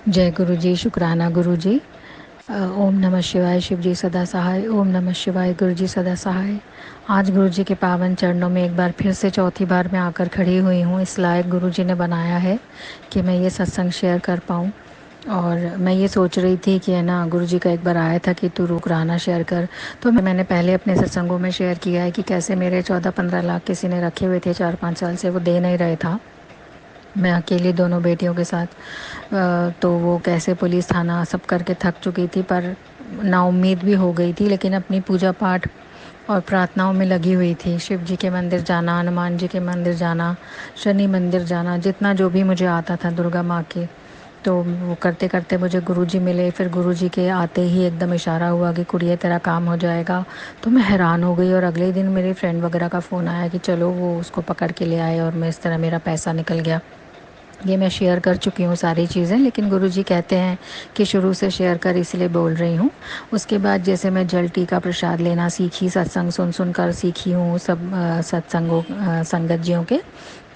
जय गुरु जी, शुक्राना गुरु जी। ओम नमः शिवाय, शिव जी सदा सहाय। ओम नमः शिवाय, गुरु जी सदा सहाय। आज गुरु जी के पावन चरणों में एक बार फिर से चौथी बार मैं आकर खड़ी हुई हूँ। इस लायक गुरु जी ने बनाया है कि मैं ये सत्संग शेयर कर पाऊँ। और मैं ये सोच रही थी कि है ना, गुरु जी का एक बार आया था कि तू रुकराना शेयर कर। तो मैंने पहले अपने सत्संगों में शेयर किया है कि कैसे मेरे 14-15 लाख किसी ने रखे हुए थे 4-5 साल से, वो दे नहीं रहे था। मैं अकेली दोनों बेटियों के साथ तो वो कैसे पुलिस थाना सब करके थक चुकी थी, पर नाउम्मीद भी हो गई थी, लेकिन अपनी पूजा पाठ और प्रार्थनाओं में लगी हुई थी। शिव जी के मंदिर जाना, हनुमान जी के मंदिर जाना, शनि मंदिर जाना, जितना जो भी मुझे आता था, दुर्गा माँ के। तो वो करते करते मुझे गुरुजी मिले। फिर गुरुजी के आते ही एकदम इशारा हुआ कि कुड़िए तेरा काम हो जाएगा। तो मैं हैरान हो गई, और अगले दिन मेरे फ्रेंड वगैरह का फ़ोन आया कि चलो वो उसको पकड़ के ले आए, और मैं इस तरह मेरा पैसा निकल गया। ये मैं शेयर कर चुकी हूँ सारी चीज़ें, लेकिन गुरुजी कहते हैं कि शुरू से शेयर कर, इसलिए बोल रही हूँ। उसके बाद जैसे मैं जल टीका प्रसाद लेना सीखी, सत्संग सुन सुन कर सीखी हूँ सब सत्संगों संगत जियों के।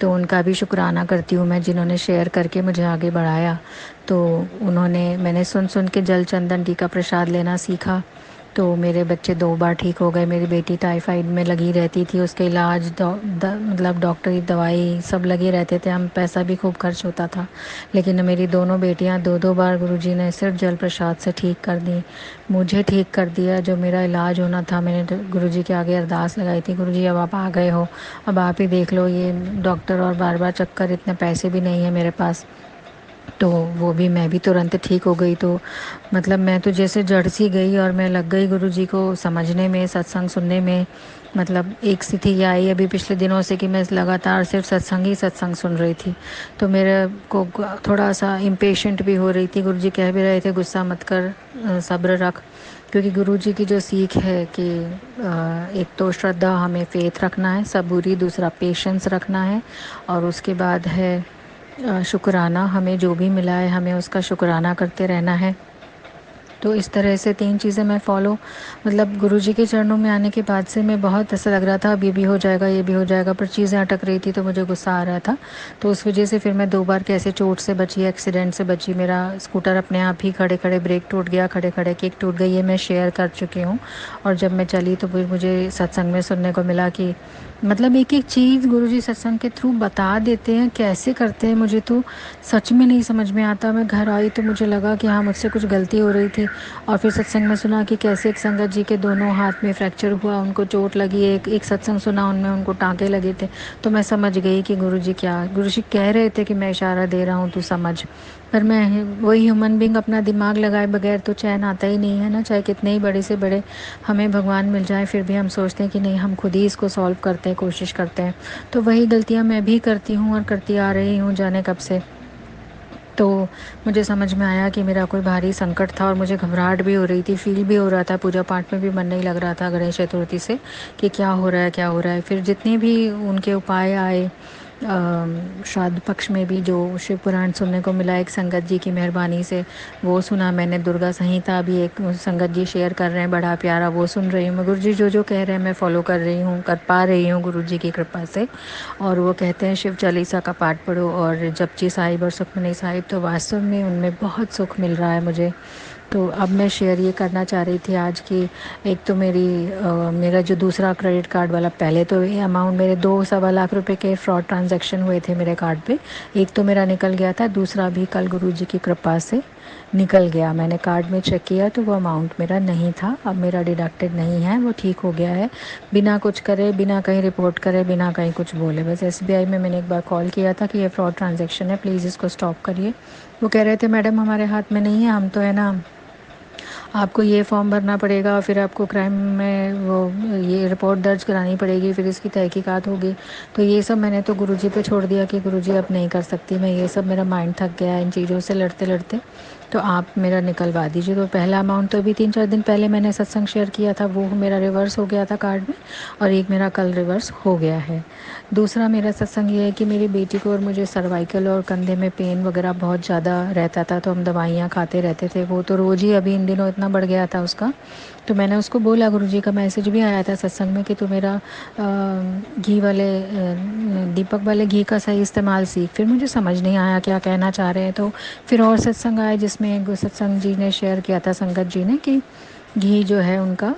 तो उनका भी शुक्राना करती हूँ मैं, जिन्होंने शेयर करके मुझे आगे बढ़ाया। तो मैंने सुन सुन के जल चंदन टीका प्रसाद लेना सीखा। तो मेरे बच्चे 2 बार ठीक हो गए। मेरी बेटी टाइफाइड में लगी रहती थी, उसके इलाज मतलब डॉक्टरी दवाई सब लगे रहते थे, हम पैसा भी खूब खर्च होता था। लेकिन मेरी दोनों बेटियां 2-2 बार गुरुजी ने सिर्फ जल प्रसाद से ठीक कर दी। मुझे ठीक कर दिया। जो मेरा इलाज होना था, मैंने गुरुजी के आगे अरदास लगाई थी, गुरुजी अब आप आ गए हो, अब आप ही देख लो, ये डॉक्टर और बार बार चक्कर, इतने पैसे भी नहीं है मेरे पास। तो वो भी, मैं भी तुरंत ठीक हो गई। तो मतलब मैं तो जैसे जड़ सी गई, और मैं लग गई गुरुजी को समझने में, सत्संग सुनने में। मतलब एक स्थिति आई अभी पिछले दिनों से कि मैं लगातार सिर्फ सत्संग ही सत्संग सुन रही थी। तो मेरे को थोड़ा सा इम्पेशेंट भी हो रही थी। गुरुजी कह भी रहे थे गुस्सा मत कर, सब्र रख। क्योंकि गुरुजी की जो सीख है कि एक तो श्रद्धा, हमें फेथ रखना है, सबूरी, दूसरा पेशेंस रखना है, और उसके बाद है शुक्राना। हमें जो भी मिला है हमें उसका शुक्राना करते रहना है। तो इस तरह से 3 चीज़ें मैं फ़ॉलो, मतलब गुरुजी के चरणों में आने के बाद से मैं बहुत ऐसा लग रहा था अब ये भी हो जाएगा, ये भी हो जाएगा, पर चीज़ें अटक रही थी, तो मुझे गुस्सा आ रहा था। तो उस वजह से फिर मैं 2 बार कैसे चोट से बची, एक्सीडेंट से बची। मेरा स्कूटर अपने आप ही खड़े खड़े ब्रेक टूट गया, खड़े खड़े किक टूट गई, ये मैं शेयर कर चुकी हूँ। और जब मैं चली तो फिर मुझे सत्संग में सुनने को मिला कि मतलब एक एक चीज़ गुरुजी सत्संग के थ्रू बता देते हैं, कैसे करते हैं मुझे तो सच में नहीं समझ में आता। मैं घर आई तो मुझे लगा कि हाँ, मुझसे कुछ गलती हो रही थी। और फिर सत्संग में सुना कि कैसे एक संगत जी के दोनों हाथ में फ्रैक्चर हुआ, उनको चोट लगी। एक एक सत्संग सुना, उनमें उनको टाँके लगे थे। तो मैं समझ गई कि गुरुजी कह रहे थे कि मैं इशारा दे रहा हूँ, तू समझ। पर मैं वही ह्यूमन बींग, अपना दिमाग लगाए बगैर तो चैन आता ही नहीं है ना। चाहे कितने ही बड़े से बड़े हमें भगवान मिल जाए, फिर भी हम सोचते हैं कि नहीं, हम खुद ही इसको सॉल्व करते हैं, कोशिश करते हैं। तो वही गलतियाँ मैं भी करती हूँ, और करती आ रही हूँ जाने कब से। तो मुझे समझ में आया कि मेरा कोई भारी संकट था, और मुझे घबराहट भी हो रही थी, फील भी हो रहा था, पूजा पाठ में भी मन नहीं लग रहा था गणेश चतुर्थी से, कि क्या हो रहा है, क्या हो रहा है। फिर जितने भी उनके उपाय आए, श्राद्ध पक्ष में भी जो शिव पुराण सुनने को मिला एक संगत जी की मेहरबानी से, वो सुना मैंने। दुर्गा संहिता भी एक संगत जी शेयर कर रहे हैं, बड़ा प्यारा, वो सुन रही हूँ मैं। गुरु जी जो जो कह रहे हैं मैं फ़ॉलो कर रही हूँ, कर पा रही हूँ गुरु जी की कृपा से। और वो कहते हैं शिव चालीसा का पाठ पढ़ो और जपजी साहिब और सुखमनी साहिब, तो वास्तव में उनमें बहुत सुख मिल रहा है मुझे। तो अब मैं शेयर ये करना चाह रही थी आज की, एक तो मेरा जो दूसरा क्रेडिट कार्ड वाला, पहले तो ये अमाउंट मेरे 2-2.25 लाख रुपए के फ्रॉड ट्रांजैक्शन हुए थे मेरे कार्ड पे। एक तो मेरा निकल गया था, दूसरा भी कल गुरुजी की कृपा से निकल गया। मैंने कार्ड में चेक किया तो वो अमाउंट मेरा नहीं था, अब मेरा डिडक्टेड नहीं है, वो ठीक हो गया है। बिना कुछ करे, बिना कहीं रिपोर्ट करे, बिना कहीं कुछ बोले, बस एसबीआई में मैंने एक बार कॉल किया था कि ये फ्रॉड ट्रांजैक्शन है, प्लीज़ इसको स्टॉप करिए। वो कह रहे थे मैडम हमारे हाथ में नहीं है, हम तो है ना, आपको ये फॉर्म भरना पड़ेगा, फिर आपको क्राइम में वो ये रिपोर्ट दर्ज करानी पड़ेगी, फिर इसकी तहकीकात होगी। तो ये सब मैंने तो गुरुजी पे छोड़ दिया कि गुरुजी अब नहीं कर सकती मैं ये सब, मेरा माइंड थक गया है इन चीज़ों से लड़ते लड़ते। तो आप मेरा निकलवा दीजिए। तो पहला अमाउंट तो अभी 3-4 दिन पहले मैंने सत्संग शेयर किया था, वो मेरा रिवर्स हो गया था कार्ड में, और एक मेरा कल रिवर्स हो गया है। दूसरा मेरा सत्संग ये है कि मेरी बेटी को और मुझे सर्वाइकल और कंधे में पेन वगैरह बहुत ज़्यादा रहता था, तो हम दवाइयाँ खाते रहते थे। वो तो रोज़ ही अभी इन दिनों इतना बढ़ गया था उसका। तो मैंने उसको बोला, गुरुजी का मैसेज भी आया था सत्संग में कि तू मेरा घी वाले दीपक वाले घी का सही इस्तेमाल सीख। फिर मुझे समझ नहीं आया क्या कहना चाह रहे हैं। तो फिर और सत्संग आए जिसमें एक सत्संग जी ने शेयर किया था, संगत जी ने, कि घी जो है उनका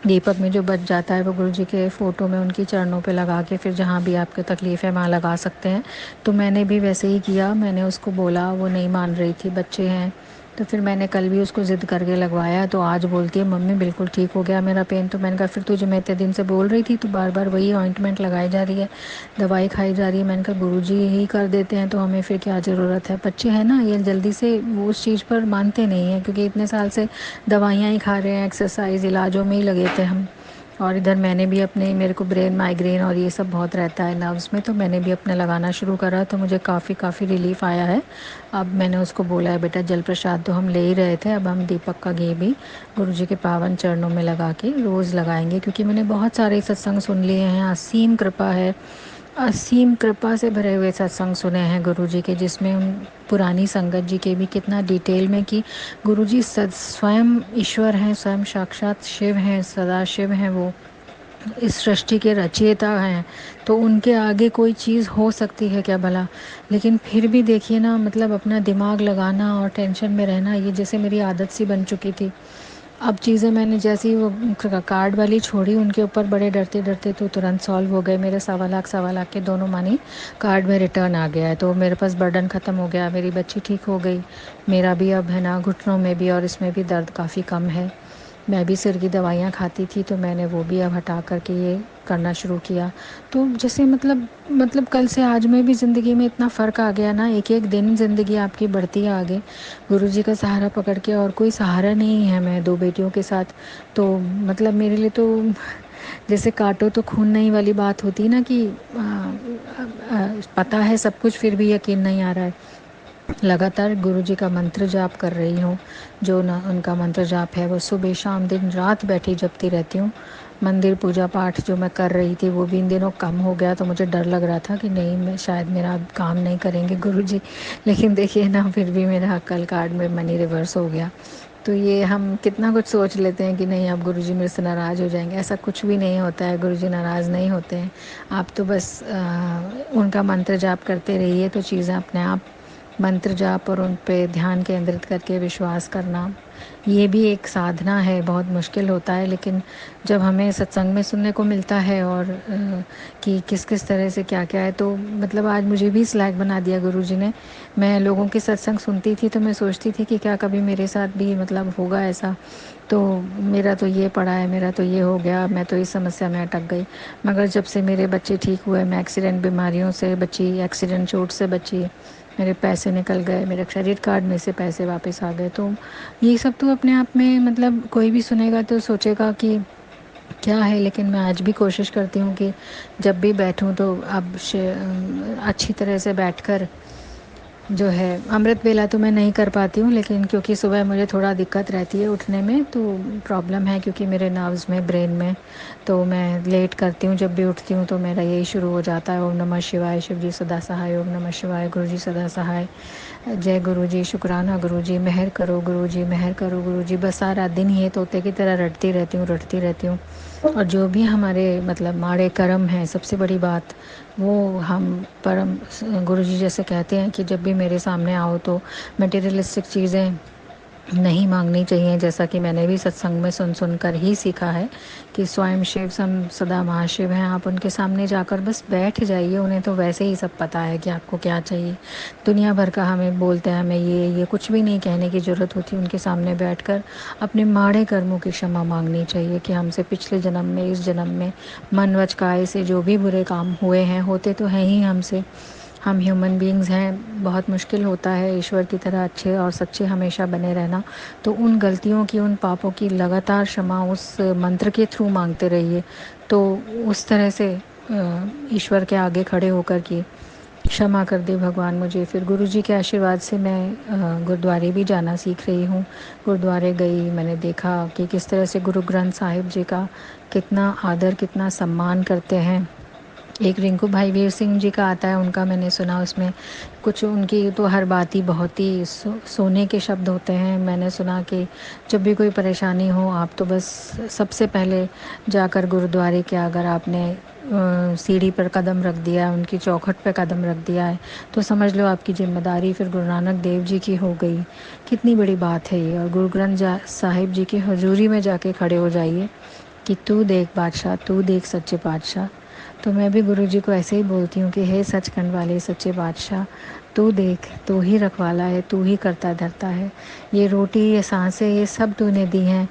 दीपक में जो बच जाता है वो गुरुजी के फ़ोटो में उनकी चरणों पे लगा के फिर जहाँ भी आपको तकलीफ़ है वहाँ लगा सकते हैं। तो मैंने भी वैसे ही किया, मैंने उसको बोला, वो नहीं मान रही थी, बच्चे हैं। तो फिर मैंने कल भी उसको ज़िद करके लगवाया, तो आज बोलती है मम्मी बिल्कुल ठीक हो गया मेरा पेन। तो मैंने कहा फिर तुझे मैं इतने दिन से बोल रही थी, तू बार बार वही ऑइंटमेंट लगाई जा रही है, दवाई खाई जा रही है। मैंने कहा गुरुजी ही कर देते हैं तो हमें फिर क्या ज़रूरत है। बच्चे हैं ना, ये जल्दी से वो उस चीज़ पर मानते नहीं हैं, क्योंकि इतने साल से दवाइयाँ ही खा रहे हैं, एक्सरसाइज इलाजों में ही लगे थे हम। और इधर मैंने भी अपने, मेरे को ब्रेन माइग्रेन और ये सब बहुत रहता है नर्व्स में, तो मैंने भी अपने लगाना शुरू करा, तो मुझे काफ़ी रिलीफ़ आया है। अब मैंने उसको बोला है बेटा जल प्रसाद तो हम ले ही रहे थे, अब हम दीपक का घी भी गुरुजी के पावन चरणों में लगा के रोज़ लगाएंगे, क्योंकि मैंने बहुत सारे सत्संग सुन लिए हैं। असीम कृपा है, असीम कृपा से भरे हुए सत्संग सुने हैं गुरुजी के, जिसमें उन पुरानी संगत जी के भी कितना डिटेल में कि गुरुजी स्वयं ईश्वर हैं, स्वयं साक्षात शिव हैं, सदा शिव हैं, वो इस सृष्टि के रचयिता हैं। तो उनके आगे कोई चीज़ हो सकती है क्या भला। लेकिन फिर भी देखिए ना, मतलब अपना दिमाग लगाना और टेंशन में रहना, ये जैसे मेरी आदत सी बन चुकी थी। अब चीज़ें मैंने जैसे ही वो कार्ड वाली छोड़ी, उनके ऊपर बड़े डरते डरते तो तुरंत सॉल्व हो गए। मेरे 1.25 लाख के दोनों मनी कार्ड में रिटर्न आ गया है, तो मेरे पास बर्डन ख़त्म हो गया, मेरी बच्ची ठीक हो गई, मेरा भी अब है ना घुटनों में भी और इसमें भी दर्द काफ़ी कम है। मैं भी सिर की दवाइयाँ खाती थी, तो मैंने वो भी अब हटा करके ये करना शुरू किया। तो जैसे मतलब कल से आज में भी ज़िंदगी में इतना फ़र्क आ गया ना, एक एक दिन ज़िंदगी आपकी बढ़ती है आगे, गुरुजी का सहारा पकड़ के। और कोई सहारा नहीं है, मैं 2 बेटियों के साथ, तो मतलब मेरे लिए तो जैसे काटो तो खून नहीं वाली बात होती ना, कि पता है सब कुछ फिर भी यकीन नहीं आ रहा है। लगातार गुरुजी का मंत्र जाप कर रही हूँ, जो ना उनका मंत्र जाप है वो सुबह शाम दिन रात बैठी जपती रहती हूँ। मंदिर पूजा पाठ जो मैं कर रही थी वो भी इन दिनों कम हो गया, तो मुझे डर लग रहा था कि नहीं, मैं शायद मेरा काम नहीं करेंगे गुरुजी। लेकिन देखिए ना, फिर भी मेरा कल कार्ड में मनी रिवर्स हो गया। तो ये हम कितना कुछ सोच लेते हैं कि नहीं अब गुरुजी मेरे से नाराज़ हो जाएंगे, ऐसा कुछ भी नहीं होता है। गुरुजी नाराज़ नहीं होते हैं। आप तो बस उनका मंत्र जाप करते रहिए, तो चीज़ें अपने आप, मंत्र जाप और उन पे ध्यान केंद्रित करके विश्वास करना, ये भी एक साधना है। बहुत मुश्किल होता है, लेकिन जब हमें सत्संग में सुनने को मिलता है और कि किस किस तरह से क्या क्या है, तो मतलब आज मुझे भी इस लायक बना दिया गुरुजी ने। मैं लोगों के सत्संग सुनती थी तो मैं सोचती थी कि क्या कभी मेरे साथ भी मतलब होगा ऐसा। तो मेरा तो ये पड़ा है, मेरा तो ये हो गया, मैं तो इस समस्या में अटक गई। मगर जब से मेरे बच्चे ठीक हुए, मैं एक्सीडेंट बीमारियों से बची, एक्सीडेंट चोट से बची, मेरे पैसे निकल गए, मेरे क्रेडिट कार्ड में से पैसे वापस आ गए, तो ये सब तो अपने आप में मतलब कोई भी सुनेगा तो सोचेगा कि क्या है। लेकिन मैं आज भी कोशिश करती हूँ कि जब भी बैठूँ तो अब अच्छी तरह से बैठकर जो है, अमृत वेला तो मैं नहीं कर पाती हूँ, लेकिन क्योंकि सुबह मुझे थोड़ा दिक्कत रहती है उठने में, तो प्रॉब्लम है क्योंकि मेरे नर्व्स में, ब्रेन में, तो मैं लेट करती हूँ। जब भी उठती हूँ तो मेरा यही शुरू हो जाता है, ओम नमः शिवाय, शिव जी सदा सहाय, ओम नमः शिवाय, गुरु जी सदा सहाय, जय गुरु जी, शुक्राना गुरु जी, मेहर करो गुरु जी, मेहर करो गुरु जी। बस सारा दिन ये तोते की तरह रटती रहती हूँ, रटती रहती हूँ। और जो भी हमारे मतलब माड़े कर्म हैं, सबसे बड़ी बात वो हम परम गुरुजी जैसे कहते हैं कि जब भी मेरे सामने आओ तो मटेरियलिस्टिक चीज़ें नहीं मांगनी चाहिए। जैसा कि मैंने भी सत्संग में सुन सुन कर ही सीखा है कि स्वयं शिव सदा महाशिव हैं, आप उनके सामने जाकर बस बैठ जाइए, उन्हें तो वैसे ही सब पता है कि आपको क्या चाहिए। दुनिया भर का हमें बोलते हैं, हमें ये कुछ भी नहीं कहने की ज़रूरत होती। उनके सामने बैठकर अपने माड़े कर्मों की क्षमा मांगनी चाहिए कि हमसे पिछले जन्म में, इस जन्म में मन वच काया से जो भी बुरे काम हुए हैं, होते तो हैं ही हमसे, हम ह्यूमन बीइंग्स हैं, बहुत मुश्किल होता है ईश्वर की तरह अच्छे और सच्चे हमेशा बने रहना। तो उन गलतियों की, उन पापों की लगातार क्षमा उस मंत्र के थ्रू मांगते रहिए। तो उस तरह से ईश्वर के आगे खड़े होकर कि क्षमा कर दे भगवान मुझे। फिर गुरुजी के आशीर्वाद से मैं गुरुद्वारे भी जाना सीख रही हूँ। गुरुद्वारे गई, मैंने देखा कि किस तरह से गुरु ग्रंथ साहिब जी का कितना आदर, कितना सम्मान करते हैं। एक रिंकू भाई वीर सिंह जी का आता है, उनका मैंने सुना, उसमें कुछ उनकी तो हर बात ही बहुत ही सोने के शब्द होते हैं। मैंने सुना कि जब भी कोई परेशानी हो, आप तो बस सबसे पहले जाकर गुरुद्वारे के, अगर आपने सीढ़ी पर कदम रख दिया, उनकी चौखट पे कदम रख दिया है, तो समझ लो आपकी ज़िम्मेदारी फिर गुरु नानक देव जी की हो गई। कितनी बड़ी बात है ये। और गुरु ग्रंथ साहिब जी की हजूरी में जाके खड़े हो जाइए कि तू देख बादशाह, तू देख सच्चे बादशाह। तो मैं भी गुरु जी को ऐसे ही बोलती हूँ कि हे सचखंड वाले सच्चे बादशाह, तू देख, तू ही रखवाला है, तू ही करता धरता है। ये रोटी, ये सांसें, ये सब तूने दी हैं।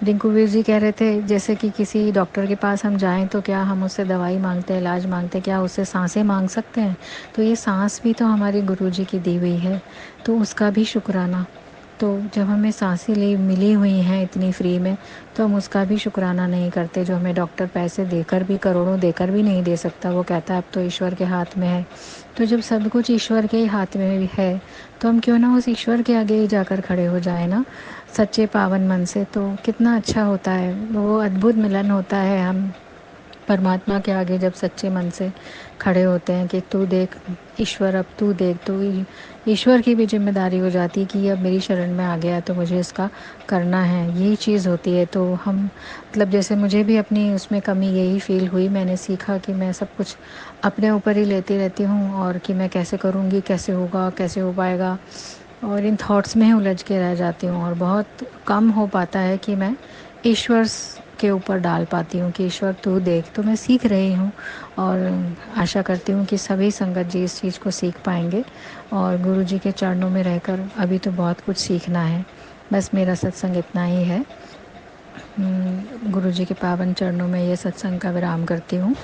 रिंकू वीर जी कह रहे थे जैसे कि किसी डॉक्टर के पास हम जाएं तो क्या हम उससे दवाई मांगते हैं, इलाज मांगते हैं, क्या उससे सांसें मांग सकते हैं? तो ये सांस भी तो हमारे गुरु जी की दी हुई है, तो उसका भी शुक्राना। तो जब हमें सांसें ले मिली हुई हैं इतनी फ्री में, तो हम उसका भी शुक्राना नहीं करते, जो हमें डॉक्टर पैसे देकर भी, करोड़ों देकर भी नहीं दे सकता। वो कहता है अब तो ईश्वर के हाथ में है। तो जब सब कुछ ईश्वर के ही हाथ में भी है, तो हम क्यों ना उस ईश्वर के आगे ही जाकर खड़े हो जाए ना, सच्चे पावन मन से। तो कितना अच्छा होता है, वो अद्भुत मिलन होता है हम परमात्मा के आगे जब सच्चे मन से खड़े होते हैं कि तू देख ईश्वर, अब तू देख। तो ईश्वर की भी जिम्मेदारी हो जाती है कि अब मेरी शरण में आ गया तो मुझे इसका करना है, यही चीज़ होती है। तो हम मतलब जैसे मुझे भी अपनी उसमें कमी यही फील हुई, मैंने सीखा कि मैं सब कुछ अपने ऊपर ही लेती रहती हूँ, और कि मैं कैसे करूँगी, कैसे होगा, कैसे हो पाएगा, और इन थॉट्स में ही उलझ के रह जाती हूँ। और बहुत कम हो पाता है कि मैं ईश्वर के ऊपर डाल पाती हूँ कि ईश्वर तू देख। तो मैं सीख रही हूँ, और आशा करती हूँ कि सभी संगत जी इस चीज़ को सीख पाएंगे। और गुरु जी के चरणों में रहकर अभी तो बहुत कुछ सीखना है। बस मेरा सत्संग इतना ही है। गुरु जी के पावन चरणों में ये सत्संग का विराम करती हूँ।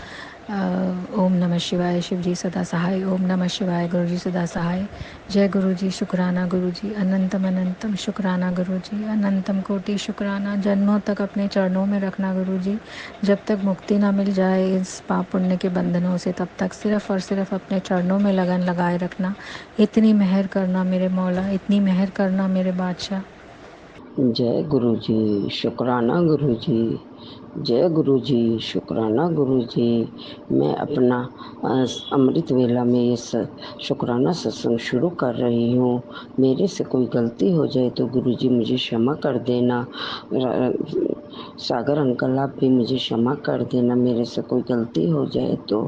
ओम नमः शिवाय, शिव जी सदा सहाय। ओम नमः शिवाय, गुरु जी सदा सहाय। जय गुरु जी, शुक्राना गुरु जी, अनंतम अनंतम शुक्राना गुरु जी, अनंतम कोटि शुक्राना। जन्मों तक अपने चरणों में रखना गुरु जी। जब तक मुक्ति ना मिल जाए इस पाप पुण्य के बंधनों से, तब तक सिर्फ़ और सिर्फ अपने चरणों में लगन लगाए रखना। इतनी मेहर करना मेरे मौला, इतनी मेहर करना मेरे बादशाह। जय गुरु जी, शुक्राना गुरु जी। जय गुरु जी, शुक्राना गुरु जी। मैं अपना अमृत वेला में ये शुक्राना सत्संग शुरू कर रही हूँ। मेरे से कोई गलती हो जाए तो गुरु जी मुझे क्षमा कर देना। सागर अंकल आप भी मुझे क्षमा कर देना, मेरे से कोई गलती हो जाए तो।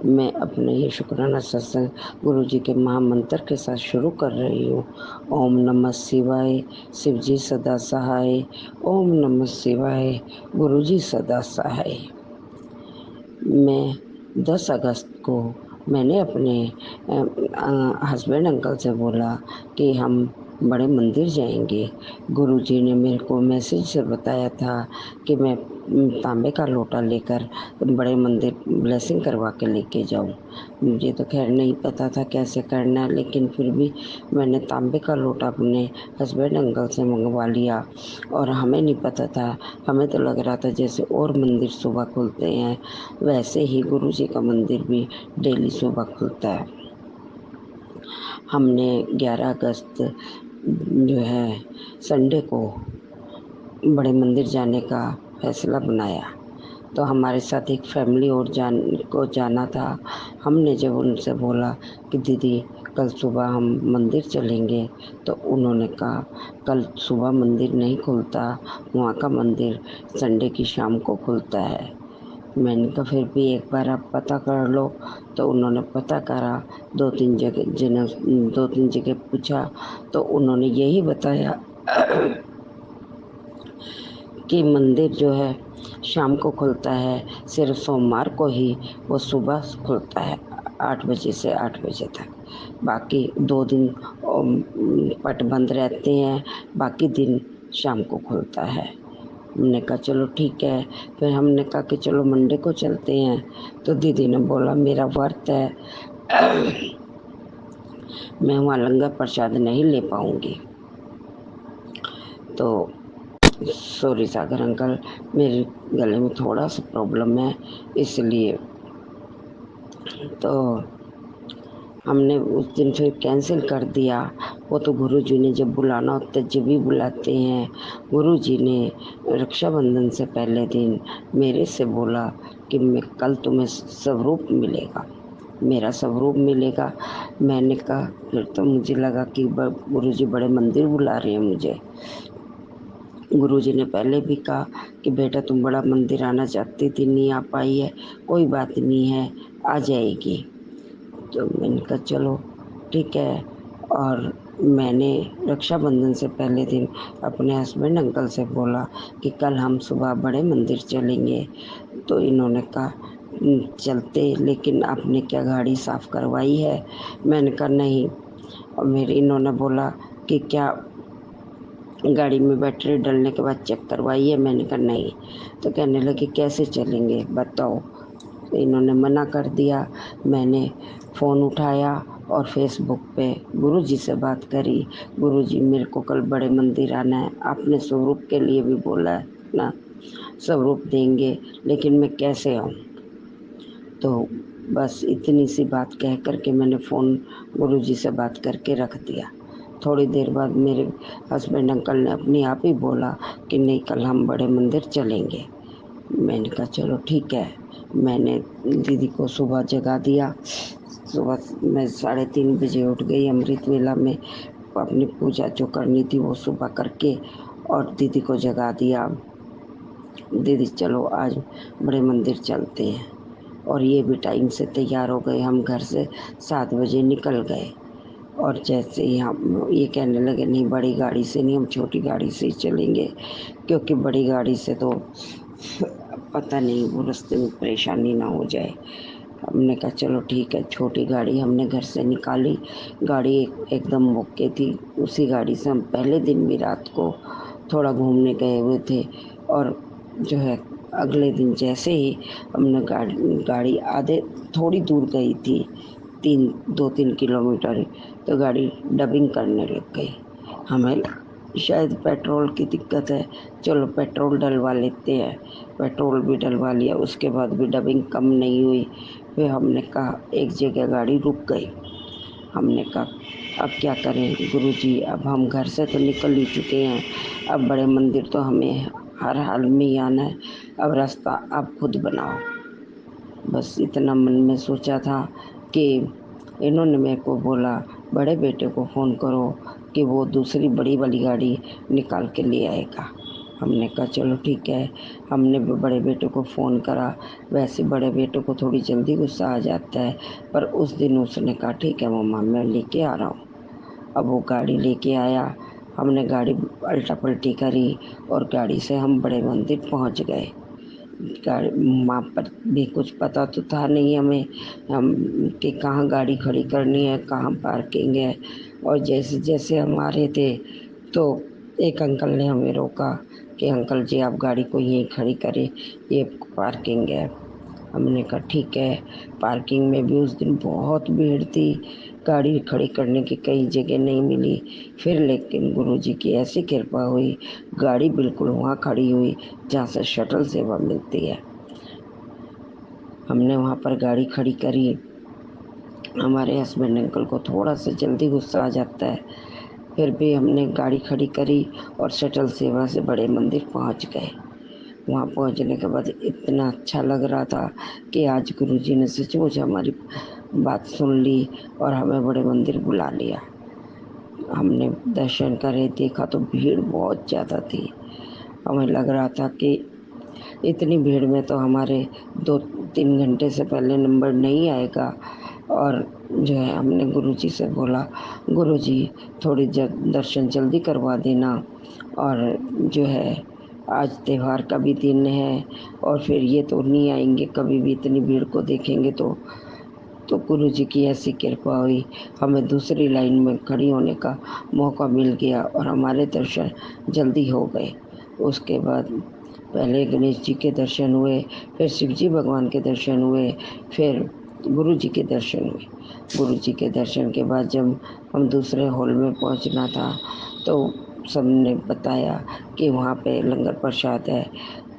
मैं अपने ये शुक्राना सत्संग गुरु जी के महामंत्र के साथ शुरू कर रही हूँ। ओम नमः शिवाय, शिव जी सदा सहाय। ओम नमः शिवाय, गुरु जी सदा सहाय। मैं 10 अगस्त को मैंने अपने हस्बैंड अंकल से बोला कि हम बड़े मंदिर जाएंगे। गुरुजी ने मेरे को मैसेज से बताया था कि मैं तांबे का लोटा लेकर बड़े मंदिर ब्लेसिंग करवा के लेके जाऊं। मुझे तो खैर नहीं पता था कैसे करना है, लेकिन फिर भी मैंने तांबे का लोटा अपने हस्बैंड अंकल से मंगवा लिया। और हमें नहीं पता था, हमें तो लग रहा था जैसे और मंदिर सुबह खुलते हैं वैसे ही गुरु जी का मंदिर भी डेली सुबह खुलता है। हमने 11 अगस्त जो है संडे को बड़े मंदिर जाने का फैसला बनाया। तो हमारे साथ एक फैमिली और जाना था। हमने जब उनसे बोला कि दीदी कल सुबह हम मंदिर चलेंगे, तो उन्होंने कहा कल सुबह मंदिर नहीं खुलता, वहाँ का मंदिर संडे की शाम को खुलता है। मैंने कहा फिर भी एक बार आप पता कर लो। तो उन्होंने पता करा, दो तीन जगह पूछा, तो उन्होंने यही बताया कि मंदिर जो है शाम को खुलता है, सिर्फ सोमवार को ही वो सुबह खुलता है 8 बजे से 8 बजे तक। बाकी 2 दिन पट बंद रहते हैं, बाकी दिन शाम को खुलता है। हमने कहा चलो ठीक है। फिर हमने कहा कि चलो मंडे को चलते हैं। तो दीदी ने बोला मेरा व्रत है, मैं वहाँ लंगर प्रसाद नहीं ले पाऊँगी। तो सॉरी सागर अंकल, मेरे गले में थोड़ा सा प्रॉब्लम है, इसलिए। तो हमने उस दिन फिर कैंसिल कर दिया। वो तो गुरुजी ने जब बुलाना होता है जब भी बुलाते हैं। गुरुजी ने रक्षाबंधन से पहले दिन मेरे से बोला कि मैं कल तुम्हें स्वरूप मिलेगा, मेरा स्वरूप मिलेगा। मैंने कहा, फिर तो मुझे लगा कि गुरुजी बड़े मंदिर बुला रहे हैं मुझे। गुरुजी ने पहले भी कहा कि बेटा तुम बड़ा मंदिर आना चाहती थी, नहीं आ पाई है, कोई बात नहीं है, आ जाएगी। तो मैंने कहा चलो ठीक है। और मैंने रक्षाबंधन से पहले दिन अपने हस्बैंड अंकल से बोला कि कल हम सुबह बड़े मंदिर चलेंगे। तो इन्होंने कहा चलते, लेकिन आपने क्या गाड़ी साफ़ करवाई है? मैंने कहा नहीं। और इन्होंने बोला कि क्या गाड़ी में बैटरी डलने के बाद चेक करवाई है? मैंने कहा नहीं। तो कहने लगे कैसे चलेंगे बताओ। तो इन्होंने मना कर दिया। मैंने फ़ोन उठाया और फेसबुक पे गुरुजी से बात करी। गुरुजी मेरे को कल बड़े मंदिर आना है, आपने स्वरूप के लिए भी बोला है ना, स्वरूप देंगे, लेकिन मैं कैसे आऊँ? तो बस इतनी सी बात कह कर के मैंने फ़ोन गुरुजी से बात करके रख दिया। थोड़ी देर बाद मेरे हस्बैंड अंकल ने अपने आप ही बोला कि नहीं कल हम बड़े मंदिर चलेंगे। मैंने कहा चलो ठीक है। मैंने दीदी को सुबह जगा दिया। सुबह मैं 3:30 बजे उठ गई, अमृत वेला में अपनी पूजा जो करनी थी वो सुबह करके और दीदी को जगा दिया। दीदी चलो आज बड़े मंदिर चलते हैं। और ये भी टाइम से तैयार हो गए। हम घर से 7 बजे निकल गए। और जैसे ही हम ये कहने लगे नहीं बड़ी गाड़ी से नहीं, हम छोटी गाड़ी से ही चलेंगे, क्योंकि बड़ी गाड़ी से तो पता नहीं वो रास्ते में परेशानी ना हो जाए। हमने कहा चलो ठीक है। छोटी गाड़ी हमने घर से निकाली। गाड़ी एकदम ओके थी। उसी गाड़ी से हम पहले दिन भी रात को थोड़ा घूमने गए हुए थे। और जो है अगले दिन जैसे ही हमने गाड़ी आधे थोड़ी दूर गई थी, 2-3 किलोमीटर, तो गाड़ी डबिंग करने लग गई। हमें शायद पेट्रोल की दिक्कत है, चलो पेट्रोल डलवा लेते हैं। पेट्रोल भी डलवा लिया, उसके बाद भी डबिंग कम नहीं हुई। फिर हमने कहा एक जगह गाड़ी रुक गई। हमने कहा अब क्या करें गुरुजी, अब हम घर से तो निकल ही चुके हैं, अब बड़े मंदिर तो हमें हर हाल में ही आना है, अब रास्ता आप खुद बनाओ। बस इतना मन में सोचा था कि इन्होंने मेरे को बोला बड़े बेटे को फ़ोन करो कि वो दूसरी बड़ी वाली गाड़ी निकाल के ले आएगा। हमने कहा चलो ठीक है। हमने भी बड़े बेटे को फ़ोन करा। वैसे बड़े बेटे को थोड़ी जल्दी गुस्सा आ जाता है, पर उस दिन उसने कहा ठीक है मम्मा मैं लेके आ रहा हूँ। अब वो गाड़ी लेके आया। हमने गाड़ी पलटा पलटी करी और गाड़ी से हम बड़े मंदिर पहुँच गए। गाड़ी वहाँ पर भी कुछ पता तो था नहीं हमें, हम कि कहाँ गाड़ी खड़ी करनी है, कहाँ पार्किंग है। और जैसे जैसे हम आ रहे थे तो एक अंकल ने हमें रोका कि अंकल जी आप गाड़ी को यहीं खड़ी करें, ये पार्किंग है। हमने कहा ठीक है। पार्किंग में भी उस दिन बहुत भीड़ थी, गाड़ी खड़ी करने की कई जगह नहीं मिली। फिर लेकिन गुरुजी की ऐसी कृपा हुई, गाड़ी बिल्कुल वहाँ खड़ी हुई जहाँ से शटल सेवा मिलती है। हमने वहाँ पर गाड़ी खड़ी करी। हमारे हस्बैंड अंकल को थोड़ा सा जल्दी गुस्सा आ जाता है, फिर भी हमने गाड़ी खड़ी करी और शटल सेवा से बड़े मंदिर पहुँच गए। वहाँ पहुँचने के बाद इतना अच्छा लग रहा था कि आज गुरुजी ने सचमुच हमारी बात सुन ली और हमें बड़े मंदिर बुला लिया। हमने दर्शन करे, देखा तो भीड़ बहुत ज़्यादा थी। हमें लग रहा था कि इतनी भीड़ में तो हमारे 2-3 घंटे से पहले नंबर नहीं आएगा। और जो है हमने गुरुजी से बोला गुरुजी थोड़ी दर्शन जल्दी करवा देना। और जो है आज त्योहार का भी दिन है और फिर ये तो नहीं आएंगे कभी भी, इतनी भीड़ को देखेंगे तो गुरुजी की ऐसी कृपा हुई, हमें दूसरी लाइन में खड़ी होने का मौका मिल गया और हमारे दर्शन जल्दी हो गए। उसके बाद पहले गणेश जी के दर्शन हुए, फिर शिव जी भगवान के दर्शन हुए, फिर गुरु जी के दर्शन हुए। गुरु जी के दर्शन के बाद जब हम दूसरे हॉल में पहुंचना था तो सबने बताया कि वहाँ पे लंगर प्रसाद है।